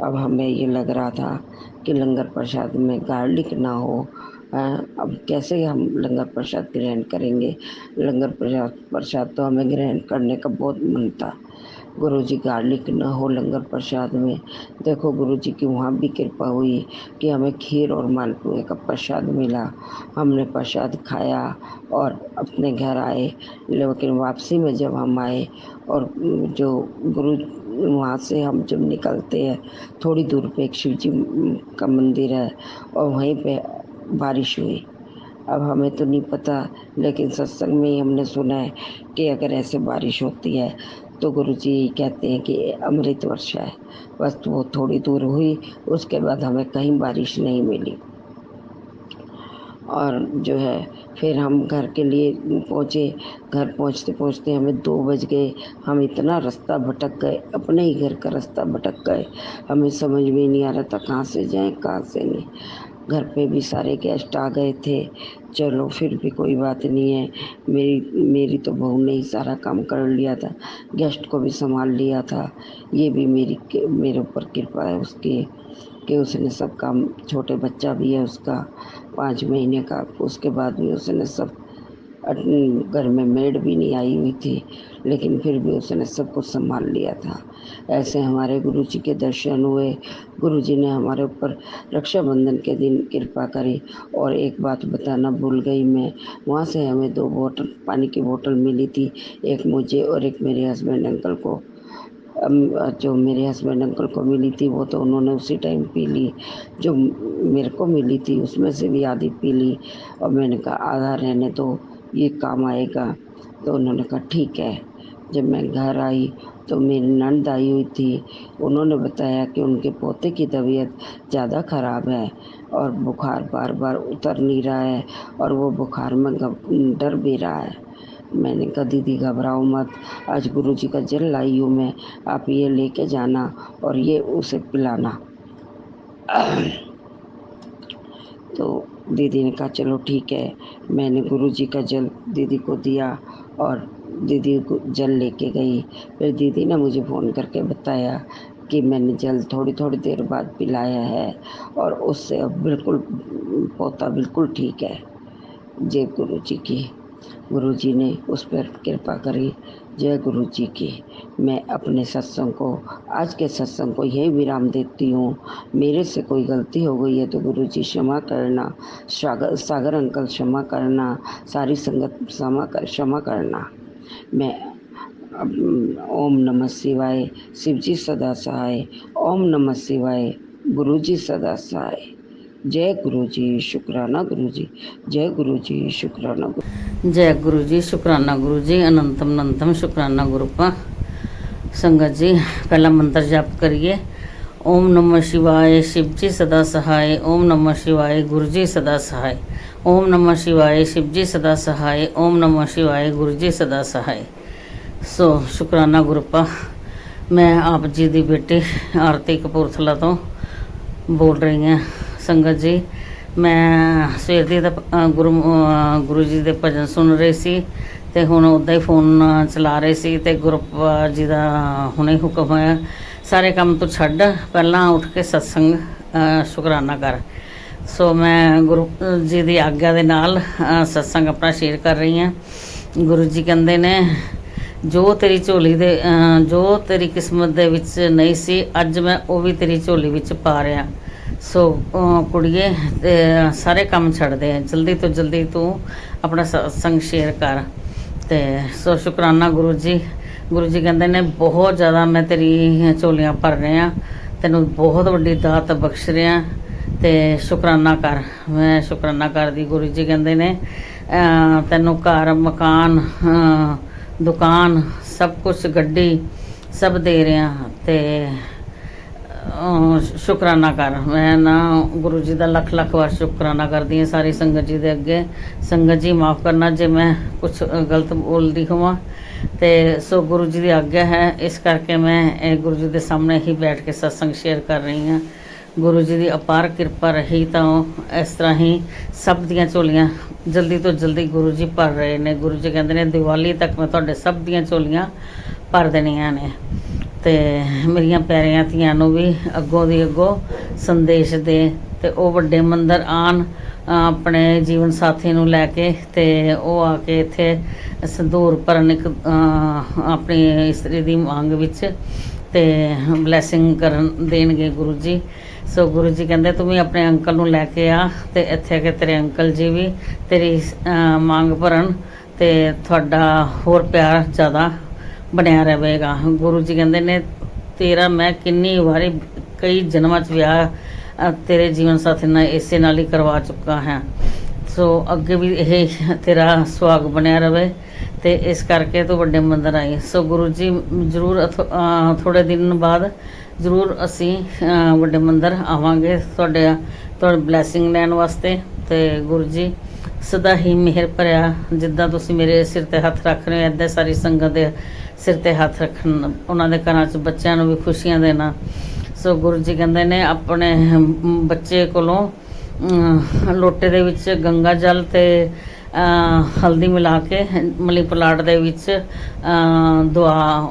अब हमें ये लग रहा था कि लंगर प्रसाद में गार्लिक ना हो अब कैसे हम लंगर प्रसाद ग्रहण करेंगे। लंगर प्रसाद तो हमें ग्रहण करने का बहुत मन था। गुरुजी गार्लिक न हो लंगर प्रसाद में। देखो गुरुजी की वहाँ भी कृपा हुई कि हमें खीर और मालपुए का प्रसाद मिला। हमने प्रसाद खाया और अपने घर आए। लेकिन वापसी में जब हम आए और जो गुरु वहाँ से हम जब निकलते हैं, थोड़ी दूर पे एक शिव जी का मंदिर है और वहीं पे बारिश हुई। अब हमें तो नहीं पता, लेकिन सत्संग में ही हमने सुना है कि अगर ऐसे बारिश होती है तो गुरुजी कहते हैं कि अमृत वर्षा है। बस वो थोड़ी दूर हुई, उसके बाद हमें कहीं बारिश नहीं मिली। और जो है फिर हम घर के लिए पहुँचे। घर पहुँचते पहुँचते हमें 2 बज गए। हम इतना रास्ता भटक गए, अपने ही घर का रास्ता भटक गए। हमें समझ में नहीं आ रहा था कहाँ से जाएं कहाँ से नहीं। घर पे भी सारे गेस्ट आ गए थे। चलो फिर भी कोई बात नहीं है। मेरी तो बहू ने ही सारा काम कर लिया था, गेस्ट को भी संभाल लिया था। ये भी मेरे ऊपर कृपा है उसकी कि उसने सब काम, छोटे बच्चा भी है उसका 5 महीने का, उसके बाद भी उसने सब, घर में मेड भी नहीं आई हुई थी, लेकिन फिर भी उसने सब कुछ संभाल लिया था। ऐसे हमारे गुरुजी के दर्शन हुए। गुरुजी ने हमारे ऊपर रक्षाबंधन के दिन कृपा करी। और एक बात बताना भूल गई मैं, वहाँ से हमें 2 बोतल पानी की बोतल मिली थी, एक मुझे और एक मेरे हस्बैंड अंकल को। जो मेरे हस्बैंड अंकल को मिली थी वो तो उन्होंने उसी टाइम पी ली, जो मेरे को मिली थी उसमें से भी आधी पी ली। और मैंने कहा आधा रहने दो, ये काम आएगा। तो उन्होंने कहा ठीक है। जब मैं घर आई तो मेरी नंद आई हुई थी, उन्होंने बताया कि उनके पोते की तबीयत ज़्यादा ख़राब है और बुखार बार बार उतर नहीं रहा है और वो बुखार में डर भी रहा है। मैंने कहा दीदी घबराओ मत, आज गुरुजी का जल लाई हूँ मैं, आप ये लेके जाना और ये उसे पिलाना। तो दीदी ने कहा चलो ठीक है। मैंने गुरुजी का जल दीदी को दिया और दीदी को जल लेके गई। फिर दीदी ने मुझे फ़ोन करके बताया कि मैंने जल थोड़ी थोड़ी देर बाद पिलाया है और उससे अब बिल्कुल पोता बिल्कुल ठीक है। जय गुरुजी की। गुरुजी ने उस पर कृपा करी। जय गुरुजी की। मैं अपने सत्संग को, आज के सत्संग को यही विराम देती हूँ। मेरे से कोई गलती हो गई है तो गुरुजी क्षमा करना, सागर अंकल क्षमा करना, सारी संगत क्षमा करना। मैं ओम नमः शिवाय, शिव जी सदा सहाय। ओम नमः शिवाय, गुरुजी सदा सहाय। जय गुरुजी, शुक्राना गुरुजी। जय गुरुजी, शुक्राना गुरु। जय गुरु जी, शुक्राना गुरु जी, अनंतम अनंतम शुक्राना गुरुपा। संगत जी पहला मंत्र जाप करिए। ओम नमः शिवाय, शिव जी सदा सहाय। ओम नमः शिवाय, गुरु जी सदा सहाय। ओम नमः शिवाय, शिव जी सदा सहाय। ओम नमः शिवाय, गुरु जी सदा सहाय। सो शुक्राना गुरुपा। मैं आप जी दी बेटी आरती कपूरथला तो बोल रही हैं। संगत जी मैं सवेर ਦੀ ਤਾਂ ਗੁਰੂ ਜੀ ਦੇ ਭਜਨ ਸੁਣ ਰਹੀ ਸੀ ਤੇ ਹੁਣ ਉੱਦਾਂ ਹੀ ਫੋਨ ਚਲਾ ਰਹੇ ਸੀ ਤੇ ਗੁਰੂਪਾ ਜੀ ਦਾ ਹੁਣੇ ਹੁਕਮ ਹੋਇਆ ਸਾਰੇ ਕੰਮ ਤੋਂ ਛੱਡ ਪਹਿਲਾਂ ਉੱਠ ਕੇ ਸਤਸੰਗ ਸ਼ੁਕਰਾਨਾ ਕਰ। ਸੋ ਮੈਂ ਗੁਰੂ ਜੀ ਦੀ ਆਗਿਆ ਦੇ ਨਾਲ ਸਤਸੰਗ ਆਪਣਾ ਸ਼ੇਅਰ ਕਰ ਰਹੀ ਹਾਂ। ਗੁਰੂ ਜੀ ਕਹਿੰਦੇ ਨੇ ਜੋ ਤੇਰੀ ਝੋਲੀ ਦੇ ਜੋ ਤੇਰੀ ਕਿਸਮਤ ਦੇ ਵਿੱਚ ਨਹੀਂ ਸੀ ਅੱਜ ਮੈਂ ਉਹ ਵੀ ਤੇਰੀ ਝੋਲੀ ਵਿੱਚ ਪਾ ਰਿਹਾ। ਸੋ ਕੁੜੀਏ ਤੇ ਸਾਰੇ ਕੰਮ ਛੱਡ ਦੇ, ਜਲਦੀ ਤੋਂ ਜਲਦੀ ਤੂੰ ਆਪਣਾ ਸਤਸੰਗ ਸ਼ੇਅਰ ਕਰ। ਤੇ ਸੋ ਸ਼ੁਕਰਾਨਾ ਗੁਰੂ ਜੀ। ਗੁਰੂ ਜੀ ਕਹਿੰਦੇ ਨੇ ਬਹੁਤ ਜ਼ਿਆਦਾ ਮੈਂ ਤੇਰੀ ਝੋਲੀਆਂ ਭਰ ਰਿਹਾ, ਤੈਨੂੰ ਬਹੁਤ ਵੱਡੀ ਦਾਤ ਬਖਸ਼ ਰਿਹਾ ਤੇ ਸ਼ੁਕਰਾਨਾ ਕਰ। ਮੈਂ ਸ਼ੁਕਰਾਨਾ ਕਰਦੀ। ਗੁਰੂ ਜੀ ਕਹਿੰਦੇ ਨੇ ਤੈਨੂੰ ਘਰ ਮਕਾਨ ਦੁਕਾਨ ਸਭ ਕੁਛ ਗੱਡੀ ਸਭ ਦੇ ਰਿਹਾ ਤੇ ਸ਼ੁਕਰਾਨਾ ਕਰ। ਮੈਂ ਨਾ ਗੁਰੂ ਜੀ ਦਾ ਲੱਖ ਲੱਖ ਵਾਰ ਸ਼ੁਕਰਾਨਾ ਕਰਦੀ ਹਾਂ ਸਾਰੀ ਸੰਗਤ ਜੀ ਦੇ ਅੱਗੇ। ਸੰਗਤ ਜੀ ਮਾफ़ ਕਰਨਾ ਜੇ ਮੈਂ ਕੁਛ ਗਲਤ ਬੋਲਦੀ ਹੋਵਾਂ ਤੇ ਸੋ ਗੁਰੂ ਜੀ ਦੀ ਆਗਿਆ ਹੈ, ਇਸ ਕਰਕੇ ਮੈਂ ਇਹ ਗੁਰੂ ਜੀ ਦੇ ਸਾਹਮਣੇ ਹੀ ਬੈਠ ਕੇ ਸਤਸੰਗ ਸ਼ੇਅਰ ਕਰ ਰਹੀ ਹਾਂ। ਗੁਰੂ ਜੀ ਦੀ ਅਪਾਰ ਕਿਰਪਾ ਰਹੀ ਤਾਂ ਇਸ ਤਰ੍ਹਾਂ ਹੀ ਸਭ ਦੀਆਂ ਝੋਲੀਆਂ ਜਲਦੀ ਤੋਂ ਜਲਦੀ ਗੁਰੂ ਜੀ ਭਰ ਰਹੇ ਨੇ। ਗੁਰੂ ਜੀ ਕਹਿੰਦੇ ਨੇ ਦੀਵਾਲੀ ਤੱਕ ਮੈਂ ਤੁਹਾਡੇ ਸਭ ਦੀਆਂ ਝੋਲੀਆਂ ਭਰ ਦੇਣੀਆਂ ਨੇ। ਤੇ ਮੇਰੀਆਂ ਪਿਆਰੀਆਂ ਧੀਆਂ ਨੂੰ ਵੀ ਅੱਗੋਂ ਦੀ ਅੱਗੋਂ ਸੰਦੇਸ਼ ਦੇ ਤੇ ਉਹ ਵੱਡੇ ਮੰਦਰ ਆਣ ਆਪਣੇ ਜੀਵਨ ਸਾਥੀ ਨੂੰ ਲੈ ਕੇ ਤੇ ਉਹ ਆ ਕੇ ਇੱਥੇ ਸੰਧੂਰ ਭਰਨ ਇੱਕ ਆਪਣੀ ਇਸਤਰੀ ਦੀ ਮੰਗ ਵਿੱਚ ਤੇ ਬਲੈਸਿੰਗ ਕਰਨ ਦੇਣਗੇ ਗੁਰੂ ਜੀ। ਸੋ ਗੁਰੂ ਜੀ ਕਹਿੰਦੇ ਤੂੰ ਵੀ ਆਪਣੇ ਅੰਕਲ ਨੂੰ ਲੈ ਕੇ ਆ ਤੇ ਇੱਥੇ ਆ ਕੇ ਤੇਰੇ ਅੰਕਲ ਜੀ ਵੀ ਤੇਰੀ ਮੰਗ ਭਰਨ ਤੇ ਤੁਹਾਡਾ ਹੋਰ ਪਿਆਰ ਜ਼ਿਆਦਾ ਬਣਿਆ ਰਹੇਗਾ। ਗੁਰੂ ਜੀ ਕਹਿੰਦੇ ਨੇ ਤੇਰਾ ਮੈਂ ਕਿੰਨੀ ਵਾਰੀ ਕਈ ਜਨਮਾਂ 'ਚ ਵਿਆਹ ਤੇਰੇ ਜੀਵਨ ਸਾਥੀ ਨਾਲ ਇਸੇ ਨਾਲ ਹੀ ਕਰਵਾ ਚੁੱਕਾ ਹਾਂ। ਸੋ ਅੱਗੇ ਵੀ ਇਹ ਤੇਰਾ ਸੁਹਾਗ ਬਣਿਆ ਰਵੇ ਤੇ ਇਸ ਕਰਕੇ ਤੂੰ ਵੱਡੇ ਮੰਦਰ ਆਈ। ਸੋ ਗੁਰੂ ਜੀ ਜ਼ਰੂਰ ਥੋੜ੍ਹੇ ਦਿਨ ਬਾਅਦ ਜ਼ਰੂਰ ਅਸੀਂ ਵੱਡੇ ਮੰਦਰ ਆਵਾਂਗੇ ਤੁਹਾਡੇ ਬਲੈਸਿੰਗ ਲੈਣ ਵਾਸਤੇ। ਤੇ ਗੁਰੂ ਜੀ ਸਦਾ ਹੀ ਮਿਹਰ ਭਰਿਆ, ਜਿੱਦਾਂ ਤੁਸੀਂ ਮੇਰੇ ਸਿਰ 'ਤੇ ਹੱਥ ਰੱਖ ਰਹੇ ਹੋ ਇੱਦਾਂ ਸਾਰੀ ਸੰਗਤ ਦੇ ਸਿਰ 'ਤੇ ਹੱਥ ਰੱਖਣ, ਉਹਨਾਂ ਦੇ ਘਰਾਂ 'ਚ ਬੱਚਿਆਂ ਨੂੰ ਵੀ ਖੁਸ਼ੀਆਂ ਦੇਣਾ। ਸੋ ਗੁਰੂ ਜੀ ਕਹਿੰਦੇ ਨੇ ਆਪਣੇ ਬੱਚੇ ਕੋਲੋਂ ਲੋਟੇ ਦੇ ਵਿੱਚ ਗੰਗਾ ਜਲ ਤੇ ਹਲਦੀ ਮਿਲਾ ਕੇ ਮਨੀ ਪਲਾਟ ਦੇ ਵਿੱਚ ਦੁਆ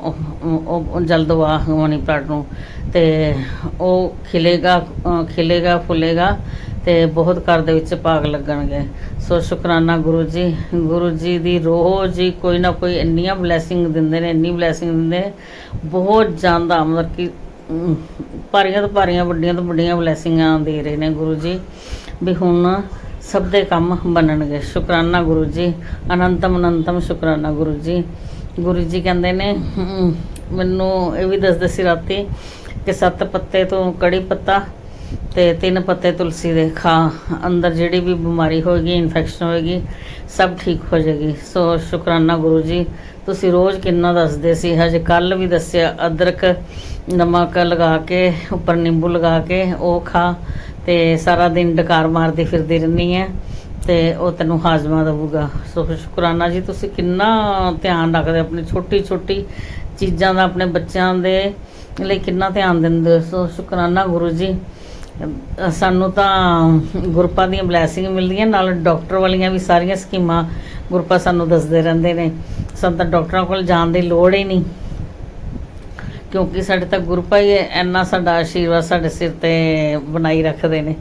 ਜਲ ਦਵਾ ਮਨੀ ਪਲਾਟ ਨੂੰ ਤੇ ਉਹ ਖਿਲੇਗਾ ਫੁੱਲੇਗਾ ਤੇ ਬਹੁਤ ਘਰ ਦੇ ਵਿੱਚ ਭਾਗ ਲੱਗਣਗੇ। ਸੋ ਸ਼ੁਕਰਾਨਾ ਗੁਰੂ ਜੀ ਦੀ ਰੋਜ਼ ਹੀ ਕੋਈ ਨਾ ਕੋਈ ਇੰਨੀਆਂ ਬਲੈਸਿੰਗ ਦਿੰਦੇ ਨੇ, ਇੰਨੀ ਬਲੈਸਿੰਗ ਦਿੰਦੇ ਬਹੁਤ ਜ਼ਿਆਦਾ, ਮਤਲਬ ਕਿ ਭਾਰੀਆਂ ਤੋਂ ਭਾਰੀਆਂ ਵੱਡੀਆਂ ਤੋਂ ਵੱਡੀਆਂ ਬਲੈਸਿੰਗਾਂ ਦੇ ਰਹੇ ਨੇ ਗੁਰੂ ਜੀ ਵੀ ਹੁਣ ਸਭ ਦੇ ਕੰਮ ਬਣਨਗੇ। ਸ਼ੁਕਰਾਨਾ ਗੁਰੂ ਜੀ, ਅਨੰਤਮ ਸ਼ੁਕਰਾਨਾ ਗੁਰੂ ਜੀ। ਗੁਰੂ ਜੀ ਕਹਿੰਦੇ ਨੇ ਮੈਨੂੰ ਇਹ ਵੀ ਦੱਸਦੇ ਸੀ ਰਾਤੀ ਕਿ 7 ਪੱਤੇ ਤੋਂ ਕੜੀ ਪੱਤਾ ਤੇ 3 ਪੱਤੇ ਤੁਲਸੀ ਦੇ ਖਾ, ਅੰਦਰ ਜਿਹੜੀ ਵੀ ਬਿਮਾਰੀ ਹੋਏਗੀ, ਇਨਫੈਕਸ਼ਨ ਹੋਏਗੀ, ਸਭ ਠੀਕ ਹੋ ਜਾਏਗੀ। ਸੋ ਸ਼ੁਕਰਾਨਾ ਗੁਰੂ ਜੀ, ਤੁਸੀਂ ਰੋਜ਼ ਕਿੰਨਾ ਦੱਸਦੇ ਸੀ, ਹਜੇ ਕੱਲ੍ਹ ਵੀ ਦੱਸਿਆ ਅਦਰਕ ਨਮਕ ਲਗਾ ਕੇ ਉੱਪਰ ਨਿੰਬੂ ਲਗਾ ਕੇ ਉਹ ਖਾ ਤੇ ਸਾਰਾ ਦਿਨ ਡਕਾਰ ਮਾਰਦੀ ਫਿਰਦੀ ਰਹਿੰਦੀ ਹੈ ਤੇ ਉਹ ਤੈਨੂੰ ਹਾਜ਼ਮਾ ਦੇਊਗਾ। ਸੋ ਸ਼ੁਕਰਾਨਾ ਜੀ, ਤੁਸੀਂ ਕਿੰਨਾ ਧਿਆਨ ਰੱਖਦੇ ਆਪਣੀ ਛੋਟੀ ਛੋਟੀ ਚੀਜ਼ਾਂ ਦਾ, ਆਪਣੇ ਬੱਚਿਆਂ ਦੇ ਲਈ ਕਿੰਨਾ ਧਿਆਨ ਦਿੰਦੇ। ਸੋ ਸ਼ੁਕਰਾਨਾ ਗੁਰੂ ਜੀ। ਸਾਨੂੰ ਤਾਂ ਗੁਰਪਾ ਦੀਆਂ ਬਲੈਸਿੰਗ ਮਿਲਦੀਆਂ, ਨਾਲ ਡਾਕਟਰ ਵਾਲੀਆਂ ਵੀ ਸਾਰੀਆਂ ਸਕੀਮਾਂ ਗੁਰਪਾ ਸਾਨੂੰ ਦੱਸਦੇ ਰਹਿੰਦੇ ਨੇ। ਸਾਨੂੰ ਤਾਂ ਡਾਕਟਰਾਂ ਕੋਲ ਜਾਣ ਦੀ ਲੋੜ ਹੀ ਨਹੀਂ, ਕਿਉਂਕਿ ਸਾਡੇ ਤਾਂ ਗੁਰਪਾ ਹੀ ਇੰਨਾ ਸਾਡਾ ਆਸ਼ੀਰਵਾਦ ਸਾਡੇ ਸਿਰ 'ਤੇ ਬਣਾਈ ਰੱਖਦੇ ਨੇ।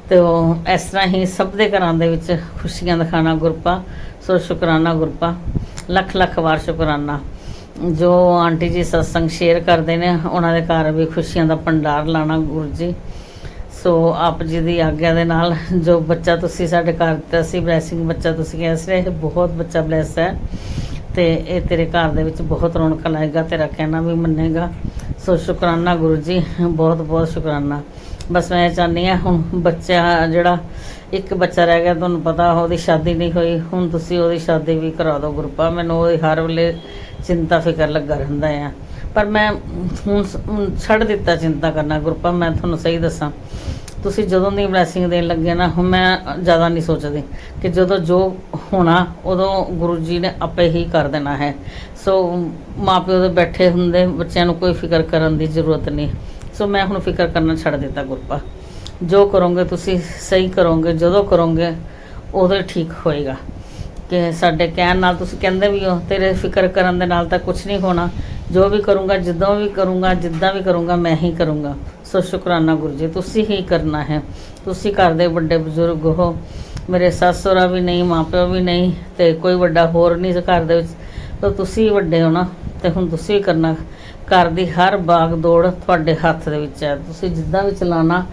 ਤੇ ਉਹ ਇਸ ਤਰ੍ਹਾਂ ਹੀ ਸਭ ਦੇ ਘਰਾਂ ਦੇ ਵਿੱਚ ਖੁਸ਼ੀਆਂ ਦਿਖਾਉਣਾ ਗੁਰਪਾ। ਸੋ ਸ਼ੁਕਰਾਨਾ ਗੁਰਪਾ, ਲੱਖ ਵਾਰ ਸ਼ੁਕਰਾਨਾ। ਜੋ ਆਂਟੀ ਜੀ ਸਤਸੰਗ ਸ਼ੇਅਰ ਕਰਦੇ ਨੇ ਉਹਨਾਂ ਦੇ ਘਰ ਵੀ ਖੁਸ਼ੀਆਂ ਦਾ ਭੰਡਾਰ ਲਾਣਾ ਗੁਰੂ ਜੀ। ਸੋ ਆਪ ਜੀ ਦੀ ਆਗਿਆ ਦੇ ਨਾਲ ਜੋ ਬੱਚਾ ਤੁਸੀਂ ਸਾਡੇ ਘਰ ਦਿੱਤਾ ਸੀ, ਬਲੈਸਿੰਗ ਬੱਚਾ ਤੁਸੀਂ ਕਿਹਾ ਸੀ, ਇਹ ਬਹੁਤ ਬੱਚਾ ਬਲੈਸ ਹੈ ਤੇ ਇਹ ਤੇਰੇ ਘਰ ਦੇ ਵਿੱਚ ਬਹੁਤ ਰੌਣਕ ਲਾਏਗਾ, ਤੇਰਾ ਕਹਿਣਾ ਵੀ ਮੰਨੇਗਾ। ਸੋ ਸ਼ੁਕਰਾਨਾ ਗੁਰੂ ਜੀ, ਬਹੁਤ ਸ਼ੁਕਰਾਨਾ। ਬਸ ਮੈਂ ਚਾਹੁੰਦੀ ਹਾਂ ਹੁਣ ਬੱਚਾ ਜਿਹੜਾ ਇੱਕ ਬੱਚਾ ਰਹਿ ਗਿਆ, ਤੁਹਾਨੂੰ ਪਤਾ ਉਹਦੀ ਸ਼ਾਦੀ ਨਹੀਂ ਹੋਈ, ਹੁਣ ਤੁਸੀਂ ਉਹਦੀ ਸ਼ਾਦੀ ਵੀ ਕਰਾ ਦਿਓ ਗੁਰਪਾ। ਮੈਨੂੰ ਉਹਦੀ ਹਰ ਵੇਲੇ ਚਿੰਤਾ ਫਿਕਰ ਲੱਗਾ ਰਹਿੰਦਾ ਆ, ਪਰ ਮੈਂ ਹੁਣ ਛੱਡ ਦਿੱਤਾ ਚਿੰਤਾ ਕਰਨਾ ਗੁਰਪਾ। ਮੈਂ ਤੁਹਾਨੂੰ ਸਹੀ ਦੱਸਾਂ, ਤੁਸੀਂ ਜਦੋਂ ਦੀ ਬਲੈਸਿੰਗ ਦੇਣ ਲੱਗੇ ਨਾ, ਹੁਣ ਮੈਂ ਜ਼ਿਆਦਾ ਨਹੀਂ ਸੋਚਦੀ ਕਿ ਜਦੋਂ ਜੋ ਹੋਣਾ ਉਦੋਂ ਗੁਰੂ ਜੀ ਨੇ ਆਪੇ ਹੀ ਕਰ ਦੇਣਾ ਹੈ। ਸੋ ਮਾਂ ਪਿਓ ਦੇ ਬੈਠੇ ਹੁੰਦੇ ਬੱਚਿਆਂ ਨੂੰ ਕੋਈ ਫਿਕਰ ਕਰਨ ਦੀ ਜ਼ਰੂਰਤ ਨਹੀਂ। ਸੋ ਮੈਂ ਹੁਣ ਫਿਕਰ ਕਰਨਾ ਛੱਡ ਦਿੱਤਾ ਗੁਰਪਾ। ਜੋ ਕਰੋਗੇ ਤੁਸੀਂ ਸਹੀ ਕਰੋਗੇ, ਜਦੋਂ ਕਰੋਗੇ ਉਦੋਂ ਠੀਕ ਹੋਏਗਾ। ਕਿ ਸਾਡੇ ਕਹਿਣ ਨਾਲ ਤੁਸੀਂ ਕਹਿੰਦੇ ਵੀ ਹੋ, ਤੇਰੇ ਫਿਕਰ ਕਰਨ ਦੇ ਨਾਲ ਤਾਂ ਕੁਝ ਨਹੀਂ ਹੋਣਾ, ਜੋ ਵੀ ਕਰੂੰਗਾ, ਜਦੋਂ ਵੀ ਕਰੂੰਗਾ, ਜਿੱਦਾਂ ਵੀ ਕਰੂੰਗਾ, ਮੈਂ ਹੀ ਕਰੂੰਗਾ। ਸੋ ਸ਼ੁਕਰਾਨਾ ਗੁਰੂ ਜੀ, ਤੁਸੀਂ ਹੀ ਕਰਨਾ ਹੈ। ਤੁਸੀਂ ਘਰ ਦੇ ਵੱਡੇ ਬਜ਼ੁਰਗ ਹੋ, ਮੇਰੇ ਸੱਸ ਸਹੁਰਾ ਵੀ ਨਹੀਂ, ਮਾਂ ਪਿਓ ਵੀ ਨਹੀਂ ਤੇ ਕੋਈ ਵੱਡਾ ਹੋਰ ਨਹੀਂ ਘਰ ਦੇ ਵਿੱਚ, ਤਾਂ ਤੁਸੀਂ ਵੱਡੇ ਹੋ ਨਾ, ਤੇ ਹੁਣ ਤੁਸੀਂ ਹੀ ਕਰਨਾ। ਘਰ ਦੀ ਹਰ ਬਾਗ ਦੌੜ ਤੁਹਾਡੇ ਹੱਥ ਦੇ ਵਿੱਚ ਹੈ। ਤੁਸੀਂ ਜਿੱਦਾਂ ਵੀ ਚਲਾਉਣਾ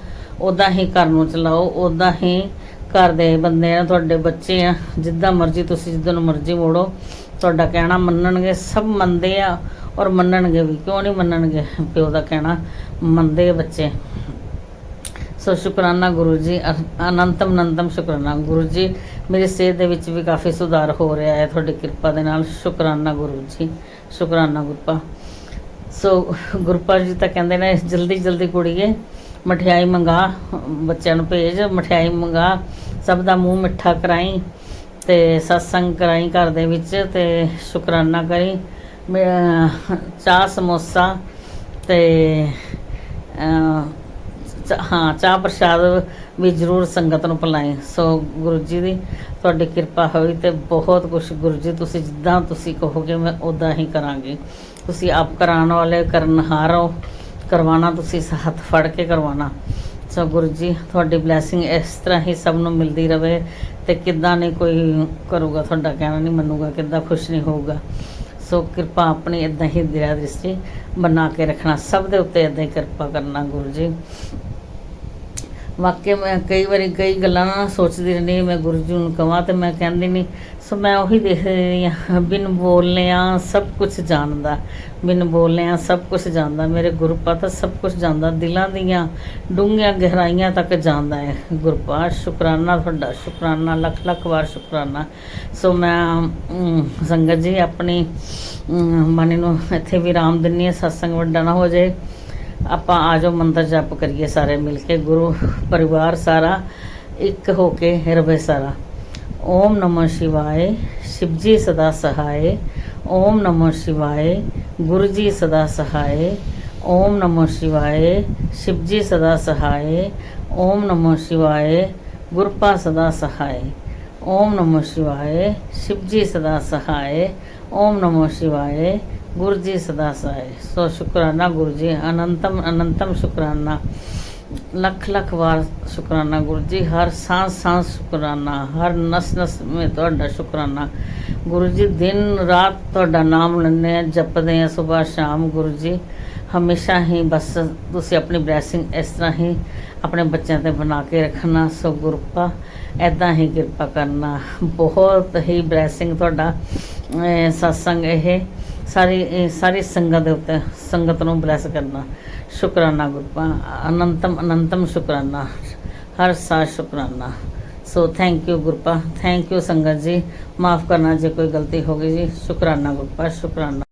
ਉੱਦਾਂ ਹੀ ਘਰ ਨੂੰ ਚਲਾਓ, ਉੱਦਾਂ ਹੀ ਘਰ ਦੇ ਬੰਦੇ ਆ, ਤੁਹਾਡੇ ਬੱਚੇ ਆ, ਜਿੱਦਾਂ ਮਰਜ਼ੀ ਤੁਸੀਂ ਜਿੱਦਾਂ ਨੂੰ ਮਰਜ਼ੀ ਮੋੜੋ, ਤੁਹਾਡਾ ਕਹਿਣਾ ਮੰਨਣਗੇ। ਸਭ ਮੰਨਦੇ ਆ ਔਰ ਮੰਨਣਗੇ ਵੀ, ਕਿਉਂ ਨਹੀਂ ਮੰਨਣਗੇ, ਪਿਓ ਦਾ ਕਹਿਣਾ ਮੰਨਦੇ ਬੱਚੇ। ਸੋ ਸ਼ੁਕਰਾਨਾ ਗੁਰੂ ਜੀ, ਅਨੰਤਮ ਸ਼ੁਕਰਾਨਾ ਗੁਰੂ ਜੀ। ਮੇਰੀ ਸਿਹਤ ਦੇ ਵਿੱਚ ਵੀ ਕਾਫੀ ਸੁਧਾਰ ਹੋ ਰਿਹਾ ਹੈ ਤੁਹਾਡੀ ਕਿਰਪਾ ਦੇ ਨਾਲ। ਸ਼ੁਕਰਾਨਾ ਗੁਰੂ ਜੀ, ਸ਼ੁਕਰਾਨਾ ਗੁਰਪਾ। ਸੋ ਗੁਰਪਾ ਜੀ ਤਾਂ ਕਹਿੰਦੇ ਨੇ ਜਲਦੀ ਕੁੜੀਏ ਮਠਿਆਈ ਮੰਗਾ, ਬੱਚਿਆਂ ਨੂੰ ਭੇਜ, ਮਠਿਆਈ ਮੰਗਾ, ਸਭ ਦਾ ਮੂੰਹ ਮਿੱਠਾ ਕਰਾਈ ਤੇ ਸਤਸੰਗ ਕਰਾਈ ਘਰ ਦੇ ਵਿੱਚ ਤੇ ਸ਼ੁਕਰਾਨਾ ਕਰੀ। ਚਾਹ ਸਮੋਸਾ ਤੇ ਹਾਂ ਚਾਹ ਪ੍ਰਸ਼ਾਦ ਵੀ ਜ਼ਰੂਰ ਸੰਗਤ ਨੂੰ ਪਿਲਾਈ। ਸੋ ਗੁਰੂ ਜੀ ਦੀ ਤੁਹਾਡੀ ਕਿਰਪਾ ਹੋਈ ਤੇ ਬਹੁਤ ਕੁਛ ਗੁਰੂ ਜੀ, ਤੁਸੀਂ ਜਿੱਦਾਂ ਤੁਸੀਂ ਕਹੋਗੇ ਮੈਂ ਉੱਦਾਂ ਹੀ ਕਰਾਂਗੀ। ਤੁਸੀਂ ਆਪ ਕਰਾਉਣ ਵਾਲੇ ਕਰਨਹਾਰ ਹੋ, ਕਰਵਾਉਣਾ ਤੁਸੀਂ ਹੱਥ ਫੜ ਕੇ ਕਰਵਾਉਣਾ। ਸੋ ਗੁਰੂ ਜੀ ਤੁਹਾਡੀ ਬਲੈਸਿੰਗ ਇਸ ਤਰ੍ਹਾਂ ਹੀ ਸਭ ਨੂੰ ਮਿਲਦੀ ਰਵੇ ਤੇ ਕਿੱਦਾਂ ਨਹੀਂ ਕੋਈ ਕਰੂਗਾ, ਤੁਹਾਡਾ ਕਹਿਣਾ ਨਹੀਂ ਮੰਨੂਗਾ, ਕਿੱਦਾਂ ਖੁਸ਼ ਨਹੀਂ ਹੋਊਗਾ। ਸੋ ਕਿਰਪਾ ਆਪਣੀ ਇਦਾਂ ਹੀ ਦਇਆ ਦ੍ਰਿਸ਼ਟੀ ਬਣਾ ਕੇ ਰੱਖਣਾ, ਸਭ ਦੇ ਉੱਤੇ ਇਦਾਂ ਹੀ ਕਿਰਪਾ ਕਰਨਾ ਗੁਰੂ ਜੀ। ਵਾਕਿਆ ਮੈਂ ਕਈ ਵਾਰੀ ਕਈ ਗੱਲਾਂ ਨਾ ਸੋਚਦੀ ਰਹਿੰਦੀ, ਮੈਂ ਗੁਰੂ ਜੀ ਨੂੰ ਕਹਾਂ ਤੇ ਮੈਂ ਕਹਿੰਦੀ ਨਹੀਂ। ਸੋ ਮੈਂ ਉਹੀ ਦੇਖ ਰਹੀ ਹਾਂ, ਬਿਨ ਬੋਲਿਆਂ ਸਭ ਕੁਝ ਜਾਣਦਾ, ਬਿਨ ਬੋਲਿਆਂ ਸਭ ਕੁਝ ਜਾਣਦਾ। ਮੇਰੇ ਗੁਰੂ ਪਤਾ ਸਭ ਕੁਝ ਜਾਣਦਾ, ਦਿਲਾਂ ਦੀਆਂ ਡੂੰਘੀਆਂ ਗਹਿਰਾਈਆਂ ਤੱਕ ਜਾਣਦਾ ਹੈ। ਗੁਰਪਾਤ ਸ਼ੁਕਰਾਨਾ ਤੁਹਾਡਾ, ਸ਼ੁਕਰਾਨਾ, ਲੱਖ ਲੱਖ ਵਾਰ ਸ਼ੁਕਰਾਨਾ। ਸੋ ਮੈਂ ਸੰਗਤ ਜੀ ਆਪਣੀ ਮਨ ਨੂੰ ਇੱਥੇ ਵਿਰਾਮ ਦਿੰਦੀ ਹਾਂ, ਸਤਸੰਗ ਵੱਡਾ ਨਾ ਹੋ ਜਾਏ। ਆਪਾਂ ਆ ਜਾਓ ਮੰਤਰ ਜਪ ਕਰੀਏ ਸਾਰੇ ਮਿਲ ਕੇ, ਗੁਰੂ ਪਰਿਵਾਰ ਸਾਰਾ ਇੱਕ ਹੋ ਕੇ ਰਵੇ ਸਾਰਾ। ਓਮ ਨਮੋ ਸ਼ਿਵਾਏ, शिव जी सदा सहाय। ओम नमो शिवाय, गुरु जी सदा सहाय। ओम नमो शिवाय, शिव जी सदा सहाय। ओम नमो शिवाय, गुरपा सदा सहाय। ओम नमो शिवाय, शिव जी सदा सहाय। ओम नमो शिवाय, गुरु जी सदा सहाय। सो शुक्राना गुरु जी, अनंतम अनंतम शुक्राना, लख लख बार शुक्राना गुरु जी। हर सांस सांस शुक्राना, हर नस नस में तुहाडा शुक्राना गुरु जी। दिन रात तुहाडा नाम लैंदे आ, जपदे आ सुबह शाम गुरु जी। हमेशा ही बस तुसी अपनी ब्लैसिंग इस तरह ही अपने बच्चों ते बना के रखना। सो गुरपा ऐदां ही किरपा करना। बहुत ही ब्लैसिंग तुहाडा सत्संग ये सारी संगत दे उत्ते, संगत नूं ब्लैस करना। शुक्राना गुरपा, अनंतम अनंतम शुक्राना, हर साथ शुक्राना। So thank you Gurpa, thank you संगत जी। माफ़ करना जे कोई गलती हो गई जी। शुक्राना गुरपा, शुक्राना।